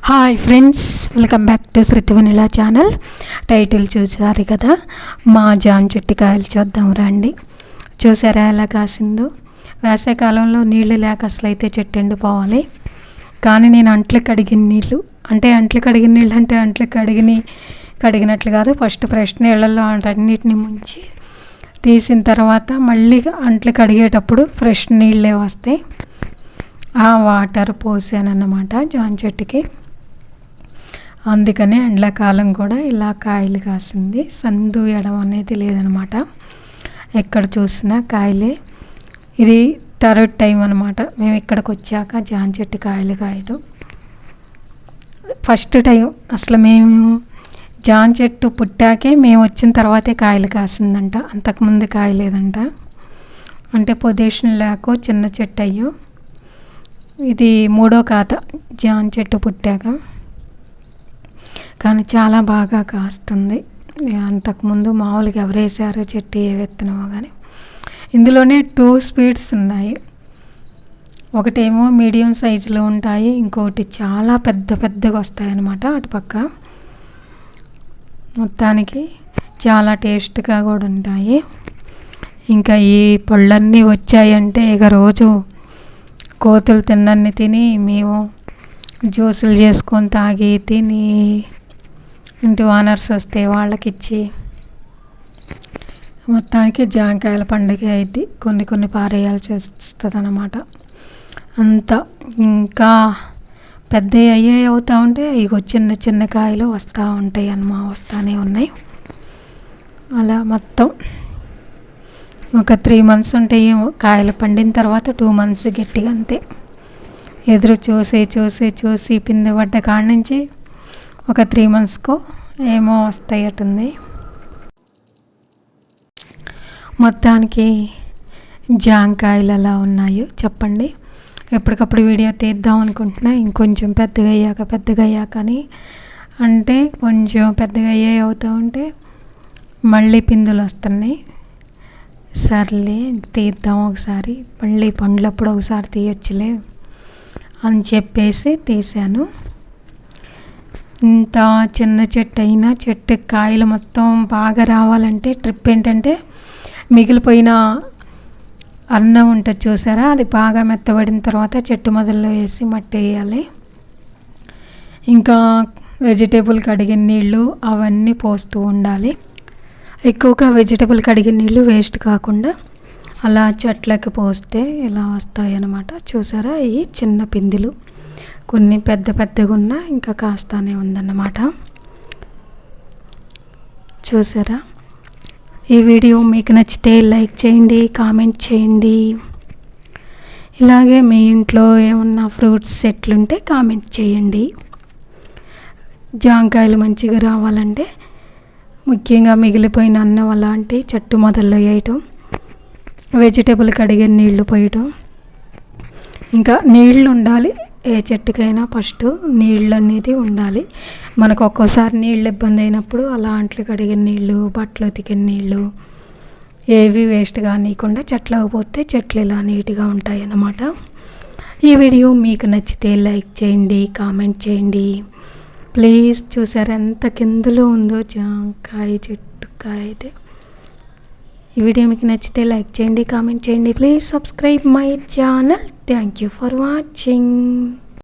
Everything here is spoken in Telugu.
Hi friends, welcome back to Shruti vanilla channel. Title చూసారు కదా, మా జామ చెట్టు కాయలు చూద్దాం రండి. చూసారా ఎలా కాసిందో. వేసవికాలంలో నీళ్ళు లేక అసలు అయితే చెట్టు ఎండిపోవాలి. కానీ నేను అంట్లు కడిగిన నీళ్ళు అంటే కడిగినట్లు కాదు. ఫస్ట్ ఫ్రెష్ నీళ్ళల్లో అన్నిటిని ముంచి తీసిన తర్వాత మళ్ళీ అంట్లు కడిగేటప్పుడు ఫ్రెష్ నీళ్ళే వస్తాయి. ఆ వాటర్ పోసానన్నమాట జామ చెట్టుకి. అందుకనే ఎండాకాలం కూడా ఇలా కాయలు కాసింది. సందు ఎడం అనేది లేదనమాట. ఎక్కడ చూసినా కాయలే. ఇది థర్డ్ టైం అనమాట మేము ఇక్కడికి వచ్చాక జామ చెట్టు కాయలు కాయడం. ఫస్ట్ టైం అసలు మేము జామ చెట్టు పుట్టాకే మేము వచ్చిన తర్వాతే కాయలు కాసిందంట. అంతకుముందు కాయలేదంట. అంటే పొజిషన్ లేకో చిన్న చెట్టు అయ్యో. ఇది మూడో ఖాతా జామ చెట్టు పుట్టాక. కానీ చాలా బాగా కాస్తుంది. అంతకుముందు మామూలుగా ఎవరు వేసారో చెట్టు ఏ విత్తనమో కానీ. ఇందులోనే 2 స్పీడ్స్ ఉన్నాయి. ఒకటేమో మీడియం సైజులో ఉంటాయి, ఇంకొకటి చాలా పెద్దగా వస్తాయి అన్నమాట అటుపక్క. మొత్తానికి చాలా టేస్ట్గా కూడా ఉంటాయి. ఇంకా ఈ పళ్ళన్నీ వచ్చాయంటే ఇక రోజు కోతులు తిన్నన్ని తిని మేము జ్యూసులు చేసుకొని తాగి తిని ఇంటి ఓనర్స్ వస్తే వాళ్ళకి ఇచ్చి మొత్తానికి జామకాయల పండుగ అయింది. కొన్ని పారేయాల్సి వస్తుంది అన్నమాట. అంతా ఇంకా పెద్ద అయ్యే అవుతూ ఉంటే ఇగో చిన్న కాయలు వస్తూ ఉంటాయి వస్తూనే ఉన్నాయి. అలా మొత్తం ఒక 3 months ఉంటాయి కాయలు. పండిన తర్వాత 2 months గట్టిగా అంతే. ఎదురు చూసి పిండి పడ్డ కాడ నుంచి ఒక 3 monthsకో ఏమో వస్తాయి అటుంది. మొత్తానికి జామకాయలు ఎలా ఉన్నాయో చెప్పండి. ఎప్పటికప్పుడు వీడియో తీద్దాం అనుకుంటున్నా. ఇంకొంచెం పెద్దగా అయ్యాక అని అంటే కొంచెం పెద్దగా అవుతూ ఉంటే మళ్ళీ పిందులు వస్తున్నాయి. సర్లే తీద్దాం ఒకసారి, మళ్ళీ పండ్లప్పుడు ఒకసారి తీయొచ్చులే అని చెప్పేసి తీసాను. ఇంత చిన్న చెట్టు అయినా చెట్టు కాయలు మొత్తం బాగా రావాలంటే ట్రిప్ ఏంటంటే మిగిలిపోయిన అన్నం ఉంటుంది చూసారా, అది బాగా మెత్తబడిన తర్వాత చెట్టు మొదల్లో వేసి మట్టి వేయాలి. ఇంకా వెజిటేబుల్ కడిగిన నీళ్ళు అవన్నీ పోస్తూ ఉండాలి. ఎక్కువగా వెజిటేబుల్ కడిగిన నీళ్ళు వేస్ట్ కాకుండా అలా చెట్లకి పోస్తే ఇలా వస్తాయి అన్నమాట. చూసారా, ఈ చిన్న పిందులు కొన్ని పెద్దగా ఉన్నా ఇంకా కాస్తానే ఉందన్నమాట. చూసారా, ఈ వీడియో మీకు నచ్చితే లైక్ చేయండి, కామెంట్ చేయండి. ఇలాగే మీ ఇంట్లో ఏమన్నా ఫ్రూట్స్ చెట్లుంటే కామెంట్ చేయండి. జామకాయలు మంచిగా రావాలంటే ముఖ్యంగా మిగిలిపోయిన అన్నం అలాంటి చెట్టు మొదల్లో వేయటం, వెజిటేబుల్ కడిగిన నీళ్లు పోయటం, ఇంకా నీళ్లు ఉండాలి. ఏ చెట్టుకైనా ఫస్ట్ నీళ్ళు అనేది ఉండాలి. మనకు ఒక్కోసారి నీళ్ళు ఇబ్బంది అయినప్పుడు అలా అంట్లు కడిగిన నీళ్ళు, బట్టలు ఉతికిన నీళ్ళు ఏవి వేస్ట్ కానీయకుండా చెట్లకు పోతే చెట్లు ఇలా నీట్గా ఉంటాయి అన్నమాట. ఈ వీడియో మీకు నచ్చితే లైక్ చేయండి, కామెంట్ చేయండి ప్లీజ్. చూసారా ఎంత కిందలో ఉందో జామకాయ చెట్టు కాయ అయితే. ఈ వీడియో మీకు నచ్చితే లైక్ చేయండి, కామెంట్ చేయండి. Please subscribe my channel. Thank you for watching.